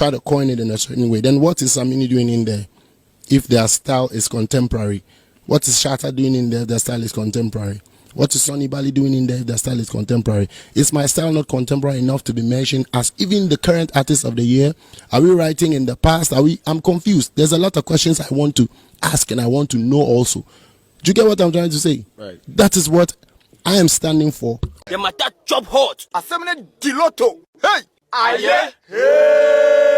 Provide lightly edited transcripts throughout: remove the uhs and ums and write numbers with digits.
try to coin it in a certain way, then what is Samini doing in there if their style is contemporary? What is Shatta doing in there if their style is contemporary? What is Sonny Bali doing in there if their style is contemporary? Is my style not contemporary enough to be mentioned as even the current artist of the year? Are we writing in the past? I'm confused. There's a lot of questions I want to ask and I want to know also. Do you get what I'm trying to say? Right. That is what I am standing for. The matter chop hot. Asemene diloto. Hey! Aye!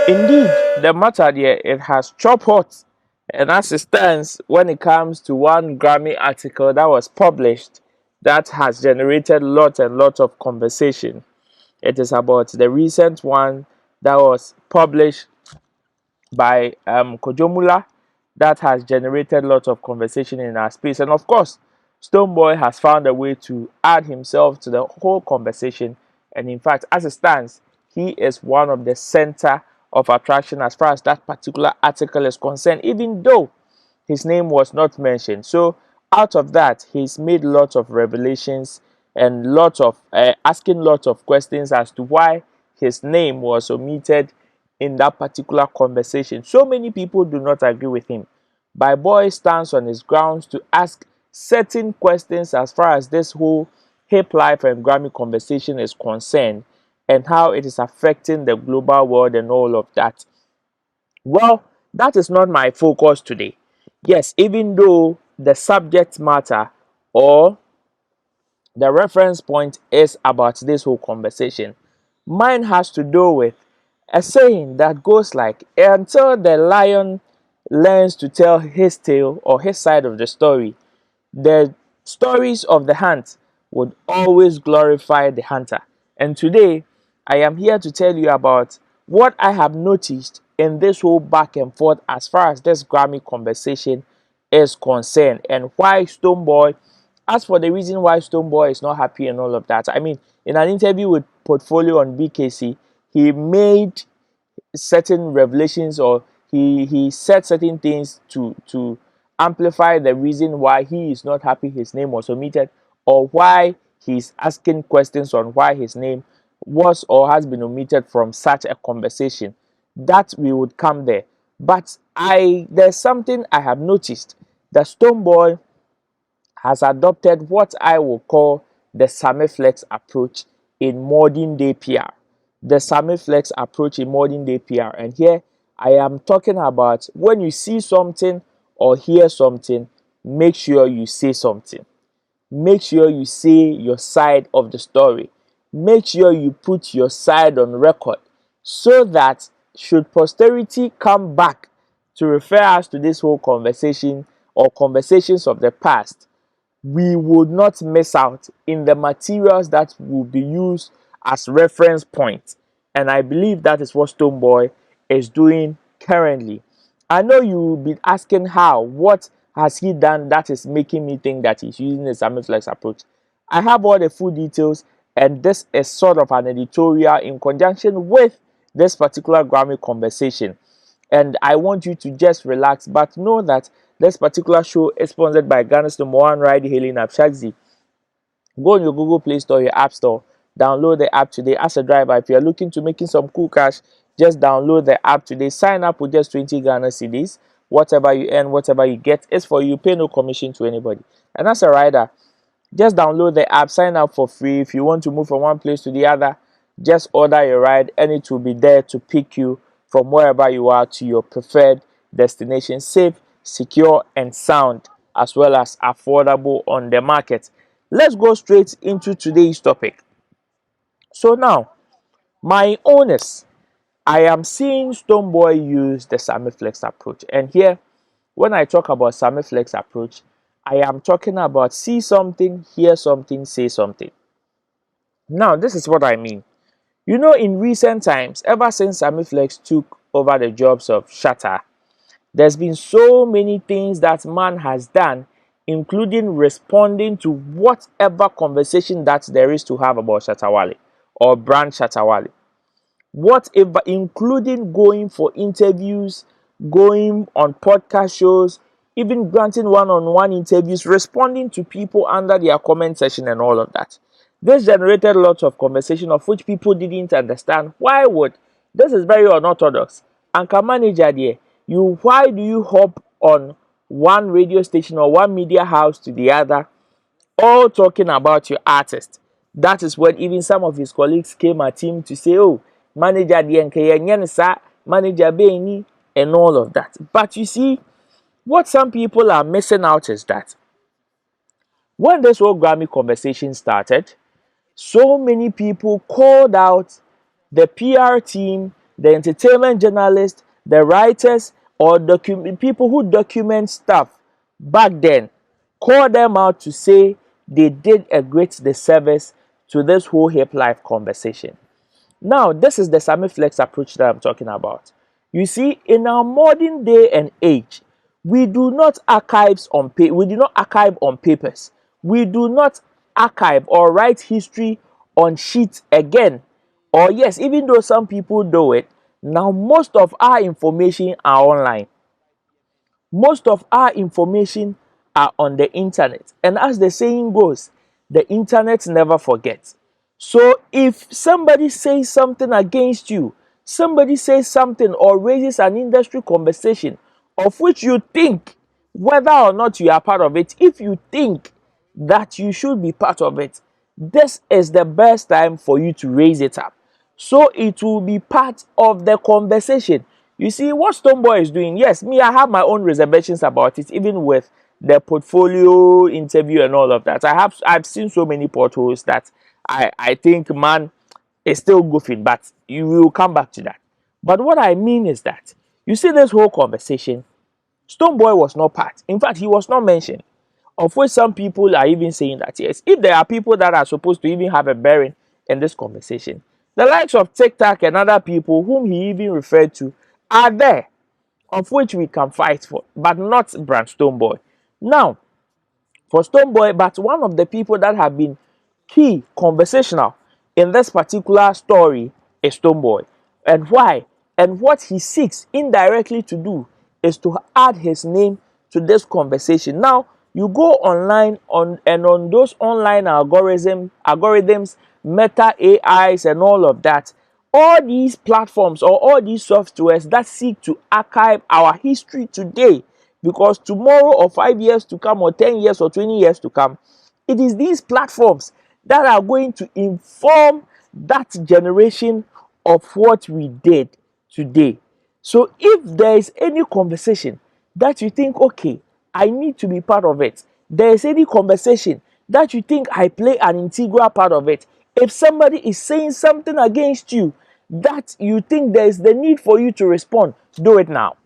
Indeed, the matter there, it has chop hot. And as it stands, when it comes to one Grammy article that was published that has generated lots and lots of conversation. It is about the recent one that was published by Kojomula that has generated lots of conversation in our space. And of course, Stonebwoy has found a way to add himself to the whole conversation. And in fact, as it stands, he is one of the center of attraction as far as that particular article is concerned, even though his name was not mentioned. So out of that, he's made lots of revelations and lots of asking lots of questions as to why his name was omitted in that particular conversation. So many people do not agree with him. But Boy stands on his grounds to ask certain questions as far as this whole hip life and Grammy conversation is concerned and how it is affecting the global world and all of that. Well, that is not my focus today. Yes, even though the subject matter or the reference point is about this whole conversation, mine has to do with a saying that goes like, until the lion learns to tell his tale or his side of the story, the stories of the hunt would always glorify the hunter. And today, I am here to tell you about what I have noticed in this whole back and forth as far as this Grammy conversation is concerned, and why Stonebwoy, as for the reason why Stonebwoy is not happy and all of that. I mean, in an interview with Portfolio on BKC, he made certain revelations, or he said certain things to amplify the reason why he is not happy his name was omitted, or why he's asking questions on why his name was or has been omitted from such a conversation. That we would come there. But there's something I have noticed. The Stonebwoy has adopted what I will call the Sammyflex approach in modern day PR. The Sammyflex approach in modern day PR. And here I am talking about when you see something or hear something, make sure you say something. Make sure you say your side of the story. Make sure you put your side on record so that should posterity come back to refer us to this whole conversation or conversations of the past, we would not miss out in the materials that will be used as reference points. And I believe that is what Stonebwoy is doing currently. I know you will be asking how, what has he done that is making me think that he's using the Sammyflex approach. I have all the full details, and this is sort of an editorial in conjunction with this particular Grammy conversation. And I want you to just relax, but know that this particular show is sponsored by Ghana's number one ride-hailing app, Shagzy. Go on your Google Play Store, your App Store, download the app today. As a driver, if you're looking to making some cool cash, just download the app today. Sign up with just 20 Ghana cedis. Whatever you earn, whatever you get is for you. Pay no commission to anybody. And as a rider, just download the app, sign up for free. If you want to move from one place to the other, just order your ride and it will be there to pick you from wherever you are to your preferred destination. Safe, secure, and sound, as well as affordable on the market. Let's go straight into today's topic. So now, my owners, I am seeing Stonebwoy use the Sammyflex approach. And here, when I talk about Sammyflex approach, I am talking about see something, hear something, say something. Now, this is what I mean. You know, in recent times, ever since Sammyflex took over the jobs of Shatta, there's been so many things that man has done, including responding to whatever conversation that there is to have about Shatta Wale or brand Shatta Wale. Whatever, including going for interviews, going on podcast shows, even granting one-on-one interviews, responding to people under their comment section and all of that. This generated lots of conversation of which people didn't understand. Why would This is very unorthodox. Anchor manager there, why do you hop on one radio station or one media house to the other, all talking about your artist? That is when even some of his colleagues came at him to say, oh, manager the manager Beni, and all of that. But you see, what some people are missing out is that when this whole Grammy conversation started, so many people called out the PR team, the entertainment journalists, the writers, or people who document stuff back then, called them out to say they did a great disservice to this whole hip life conversation. Now, this is the Sammyflex approach that I'm talking about. You see, in our modern day and age, we do not archive on papers. We do not archive or write history on sheets again. Or yes, even though some people do it, now most of our information are online. Most of our information are on the internet. And as the saying goes, the internet never forgets. So if somebody says something against you, somebody says something or raises an industry conversation of which you think, whether or not you are part of it, if you think that you should be part of it, this is the best time for you to raise it up. So it will be part of the conversation. You see, what Stonebwoy is doing, yes, me, I have my own reservations about it, even with the portfolio interview and all of that. I've seen so many potholes that I think, man, is still goofing, but you will come back to that. But what I mean is that, you see this whole conversation, Stonebwoy was not part. In fact, he was not mentioned. Of which some people are even saying that, yes, if there are people that are supposed to even have a bearing in this conversation, the likes of TikTok and other people whom he even referred to are there, of which we can fight for, but not Brand Stonebwoy. Now, for Stonebwoy, but one of the people that have been key conversational in this particular story is Stonebwoy. And why? And what he seeks indirectly to do is to add his name to this conversation. Now, you go online on those online algorithms, Meta AIs and all of that, all these platforms or all these softwares that seek to archive our history today, because tomorrow or 5 years to come or 10 years or 20 years to come, it is these platforms that are going to inform that generation of what we did today. So if there is any conversation that you think, okay, I need to be part of it, there is any conversation that you think I play an integral part of it, if somebody is saying something against you that you think there is the need for you to respond, do it now.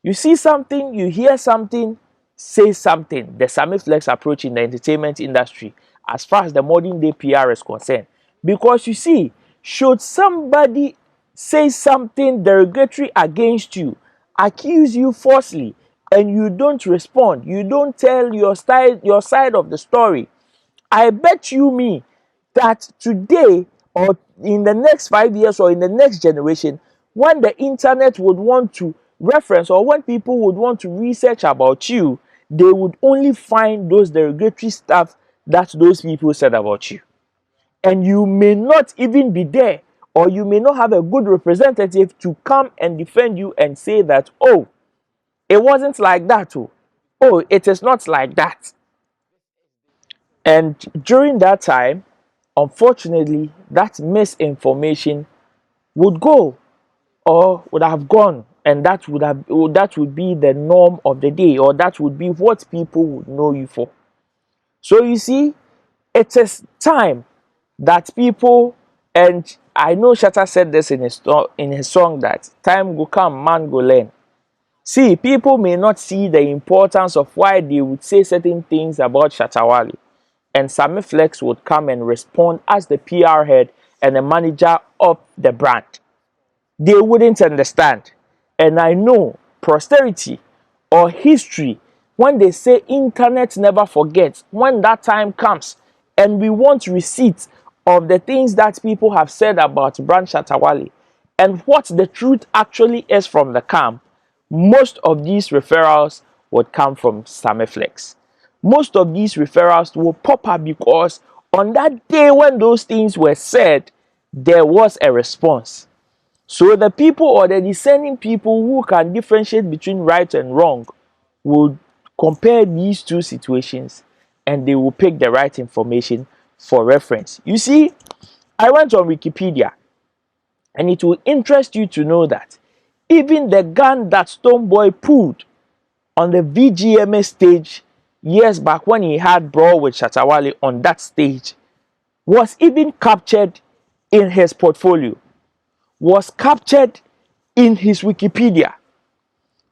You see something, you hear something, say something. The Sammyflex approach in the entertainment industry as far as the modern day PR is concerned. Because you see, should somebody say something derogatory against you, accuse you falsely, and you don't respond, you don't tell your side of the story, I bet you me that today or in the next 5 years or in the next generation, when the internet would want to reference or when people would want to research about you, they would only find those derogatory stuff that those people said about you. And you may not even be there, or you may not have a good representative to come and defend you and say that, oh, it wasn't like that. Oh, it is not like that. And during that time, unfortunately, that misinformation would go or would have gone, and that would be the norm of the day, or that would be what people would know you for. So you see, it is time that people, and I know Shatta said this in his song that time will come, man go learn. See, people may not see the importance of why they would say certain things about Shatta Wale, and Sammyflex would come and respond as the PR head and the manager of the brand. They wouldn't understand. And I know posterity or history, when they say internet never forgets, when that time comes and we want receipts of the things that people have said about Brand Shatta Wale and what the truth actually is from the camp, most of these referrals would come from Sammyflex. Most of these referrals will pop up because on that day when those things were said, there was a response. So the people or the discerning people who can differentiate between right and wrong will compare these two situations and they will pick the right information for reference. You see, I went on Wikipedia and it will interest you to know that even the gun that Stonebwoy pulled on the VGMA stage years back when he had brawl with Shatawale on that stage was even captured in his portfolio, was captured in his Wikipedia.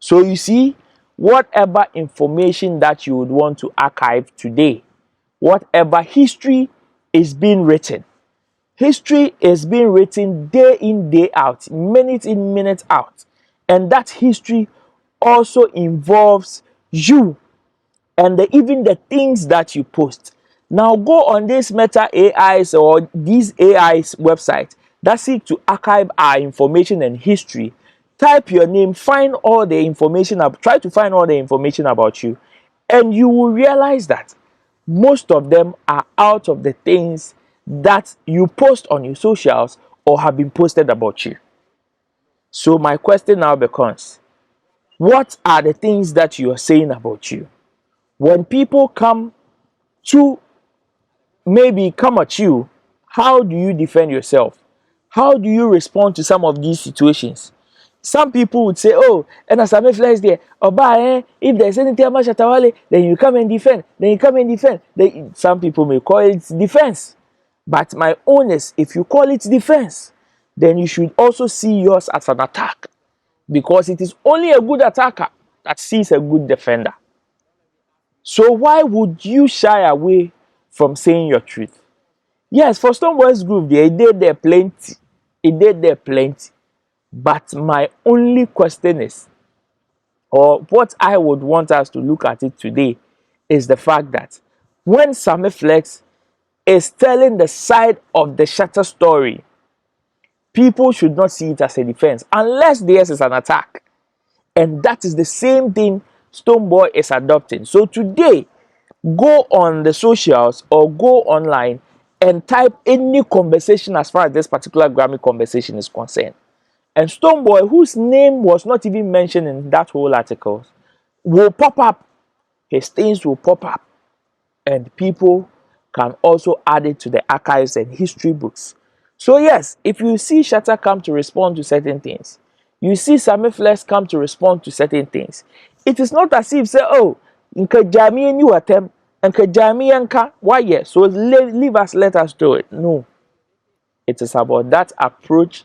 So you see, whatever information that you would want to archive today, whatever history is being written, history is being written day in, day out, minute in, minute out. And that history also involves you and even the things that you post. Now go on this Meta AIs or these AIs websites that seek to archive our information and history. Type your name, find all the information, try to find all the information about you, and you will realize that most of them are out of the things that you post on your socials or have been posted about you. So my question now becomes, what are the things that you are saying about you? When people come to maybe come at you, how do you defend yourself? How do you respond to some of these situations? Some people would say, oh, and as Sammyflex there, if there's anything about Shatawale, then you come and defend, then you come and defend. Some people may call it defense. But my own is, if you call it defense, then you should also see yours as an attack. Because it is only a good attacker that sees a good defender. So why would you shy away from saying your truth? Yes, for Stonebwoy's group, they did there plenty. It did there plenty. But my only question is, or what I would want us to look at it today, is the fact that when Sammyflex is telling the side of the Shatter story, people should not see it as a defense unless theirs is an attack. And that is the same thing Stonebwoy is adopting. So today, go on the socials or go online and type any conversation as far as this particular Grammy conversation is concerned. And Stonebwoy, whose name was not even mentioned in that whole article, will pop up. His things will pop up. And people can also add it to the archives and history books. So yes, if you see Shatter come to respond to certain things, you see Sammyflex come to respond to certain things, it is not as if say, oh, nka jami ni watem, nka jami yanka, why yes, so leave us, let us do it. No. It is about that approach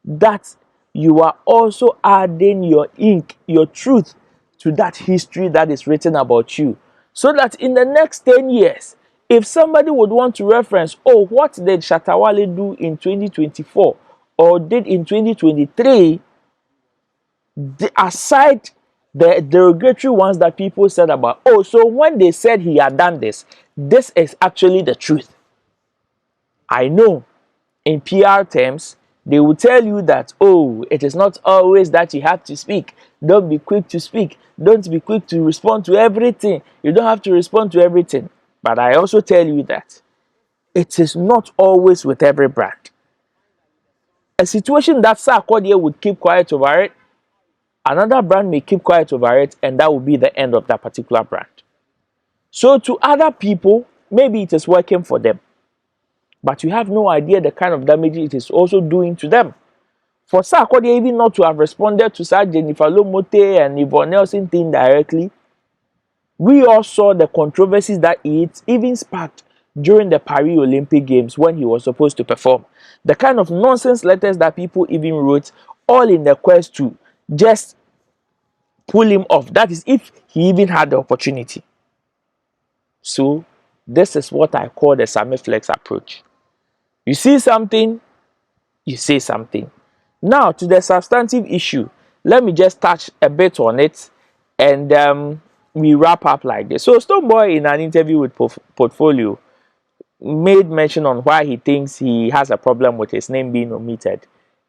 that you are also adding your ink, your truth to that history that is written about you. So that in the next 10 years, if somebody would want to reference, oh, what did Shatawale do in 2024 or did in 2023, aside the derogatory ones that people said about, oh, so when they said he had done this, this is actually the truth. I know in PR terms, they will tell you that, oh, it is not always that you have to speak. Don't be quick to speak. Don't be quick to respond to everything. You don't have to respond to everything. But I also tell you that it is not always with every brand. A situation that Sarkodie would keep quiet over it, another brand may keep quiet over it, and that will be the end of that particular brand. So to other people, maybe it is working for them, but you have no idea the kind of damage it is also doing to them. For Sarkodie even not to have responded to Sir Jennifer Lomote and Yvonne Nelson thing directly, we all saw the controversies that it even sparked during the Paris Olympic Games when he was supposed to perform. The kind of nonsense letters that people even wrote, all in the quest to just pull him off. That is if he even had the opportunity. So this is what I call the Sammyflex approach. You see something, you say something. Now to the substantive issue, let me just touch a bit on it and we wrap up like this. So Stonebwoy, in an interview with Portfolio, made mention on why he thinks he has a problem with his name being omitted.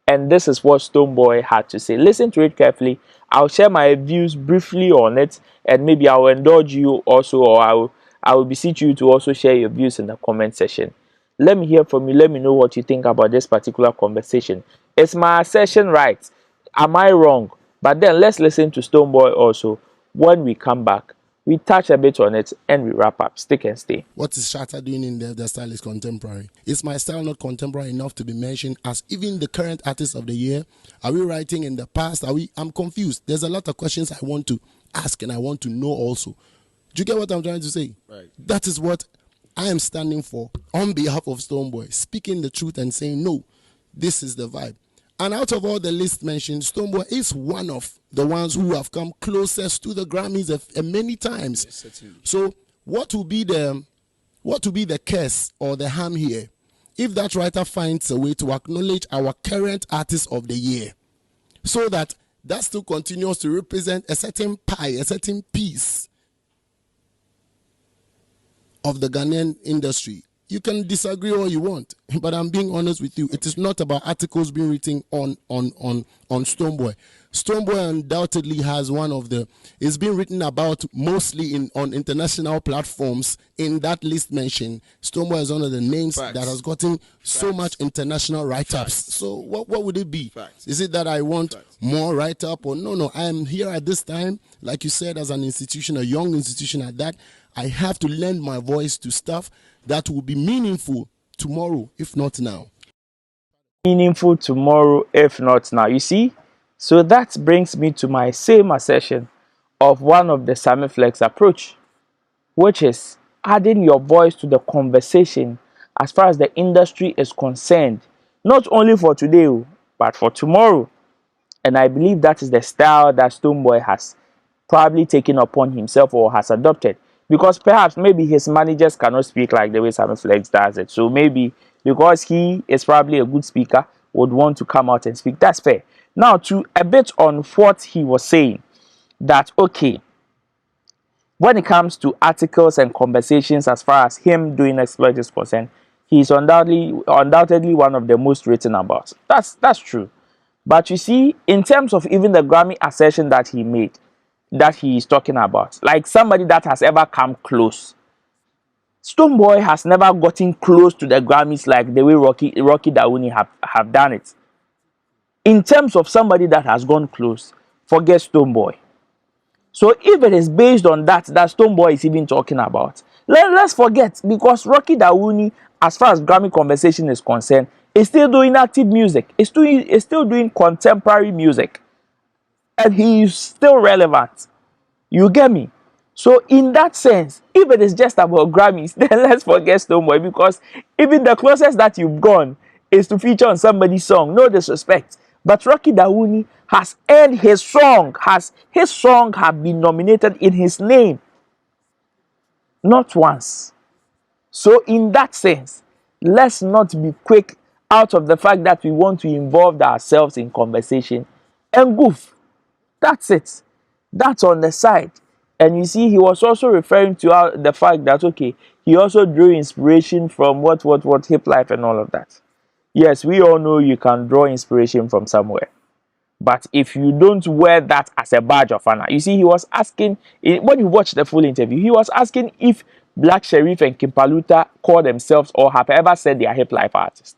And this is what Stonebwoy had to say. Listen to it carefully. I'll share my views briefly on it, and maybe I'll indulge you also, or I will beseech you to also share your views in the comment section. Let me hear from you. Let me know what you think about this particular conversation. Is my assertion right? Am I wrong? But then let's listen to Stonebwoy also. When we come back, we touch a bit on it and we wrap up. Stick and stay. What is Shatta doing in there if the style is contemporary? Is my style not contemporary enough to be mentioned as even the current artist of the year? Are we writing in the past? I'm confused. There's a lot of questions I want to ask and I want to know also. Do you get what I'm trying to say? Right. That is what I am standing for on behalf of Stonebwoy, speaking the truth and saying, no, this is the vibe. And out of all the list mentioned, Stonebwoy is one of the ones who have come closest to the Grammys many times. Yes, so what will be the curse or the harm here if that writer finds a way to acknowledge our current artist of the year so that still continues to represent a certain pie, a certain piece of the Ghanaian industry? You can disagree all you want, but I'm being honest with you. It is not about articles being written on Stonebwoy. Stonebwoy undoubtedly has it's been written about mostly on international platforms. In that list mentioned, Stonebwoy is one of the names that has gotten so much international write-ups. So what would it be? Is it that I want more write-up or no? I am here at this time, like you said, as an institution, a young institution at that. I have to lend my voice to stuff that will be meaningful tomorrow, if not now. Meaningful tomorrow, if not now. You see? So that brings me to my same assertion of one of the Sammyflex approach, which is adding your voice to the conversation as far as the industry is concerned, not only for today, but for tomorrow. And I believe that is the style that Stonebwoy has probably taken upon himself or has adopted. Because perhaps maybe his managers cannot speak like the way Sammyflex does it. So maybe because he is probably a good speaker, would want to come out and speak. That's fair. Now, to a bit on what he was saying, that okay, when it comes to articles and conversations as far as him doing exploit is concerned, he's undoubtedly one of the most written about. That's true. But you see, in terms of even the Grammy assertion that he made, that he is talking about, like somebody that has ever come close, Stonebwoy has never gotten close to the Grammys like the way Rocky Dauni have done it. In terms of somebody that has gone close, forget Stonebwoy. So if it is based on that Stonebwoy is even talking about, let's forget, because Rocky Dauni, as far as Grammy conversation is concerned, is still doing active music. Is still doing contemporary music. And he is still relevant. You get me? So in that sense, if it is just about Grammys, then let's forget Stonebwoy, because even the closest that you've gone is to feature on somebody's song. No disrespect. But Rocky Dauni has earned his song. His song have been nominated in his name. Not once. So in that sense, let's not be quick out of the fact that we want to involve ourselves in conversation and goof. That's it. That's on the side. And you see, he was also referring to the fact that, okay, he also drew inspiration from what hip life and all of that. Yes, we all know you can draw inspiration from somewhere. But if you don't wear that as a badge of honor, you see, he was asking, when you watch the full interview, he was asking if Black Sherif and Kimpaluta call themselves or have ever said they are hip life artists.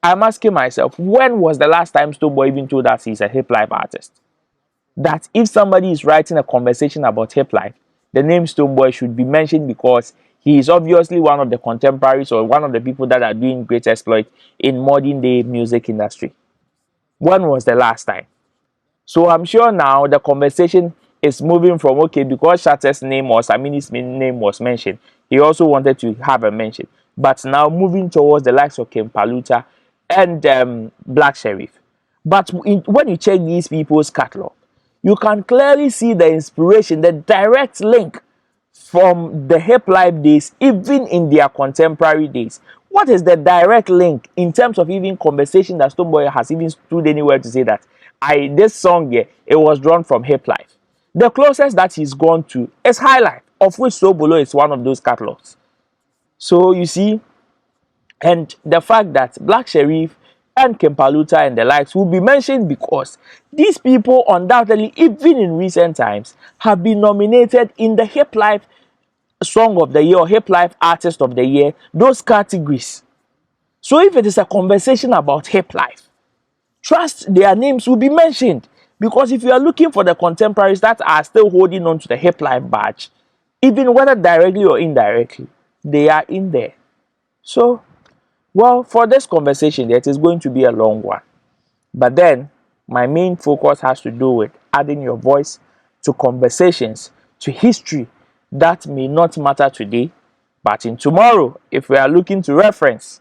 I'm asking myself, when was the last time Stonebwoy even told us he's a hip life artist? That if somebody is writing a conversation about hip life, the name Stonebwoy should be mentioned, because he is obviously one of the contemporaries or one of the people that are doing great exploit in modern day music industry. When was the last time? So I'm sure now the conversation is moving from, okay, because Shatta's name or Samini's name was mentioned, he also wanted to have a mention. But now moving towards the likes of Kimpaluta and Black Sherif. But when you check these people's catalog, you can clearly see the inspiration, the direct link from the hip life days, even in their contemporary days. What is the direct link in terms of even conversation that Stonebwoy has even stood anywhere to say that this song here, it was drawn from hip life? The closest that he's gone to is High Life, of which So Below is one of those catalogs. So you see, and the fact that Black Sherif and Kimpaluta and the likes will be mentioned because these people undoubtedly, even in recent times, have been nominated in the hip life song of the year or hip life artist of the year, those categories. So if it is a conversation about hip life, trust their names will be mentioned. Because if you are looking for the contemporaries that are still holding on to the hip life badge, even whether directly or indirectly, they are in there. So, well, for this conversation, it is going to be a long one. But then, my main focus has to do with adding your voice to conversations, to history that may not matter today, but in tomorrow, if we are looking to reference,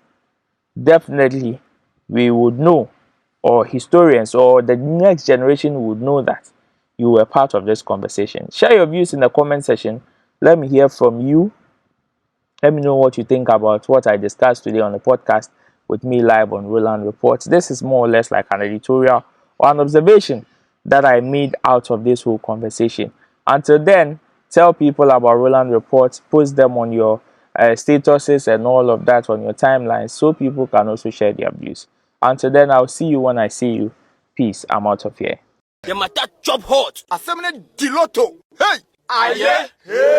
definitely we would know, or historians or the next generation would know that you were part of this conversation. Share your views in the comment section. Let me hear from you. Let me know what you think about what I discussed today on the podcast with me live on Roland Reports. This is more or less like an editorial or an observation that I made out of this whole conversation. Until then, tell people about Roland Reports, post them on your statuses and all of that on your timelines so people can also share their views. Until then, I'll see you when I see you. Peace. I'm out of here. The matter job hot. Asemene Diloto. Hey! Aye! Hey!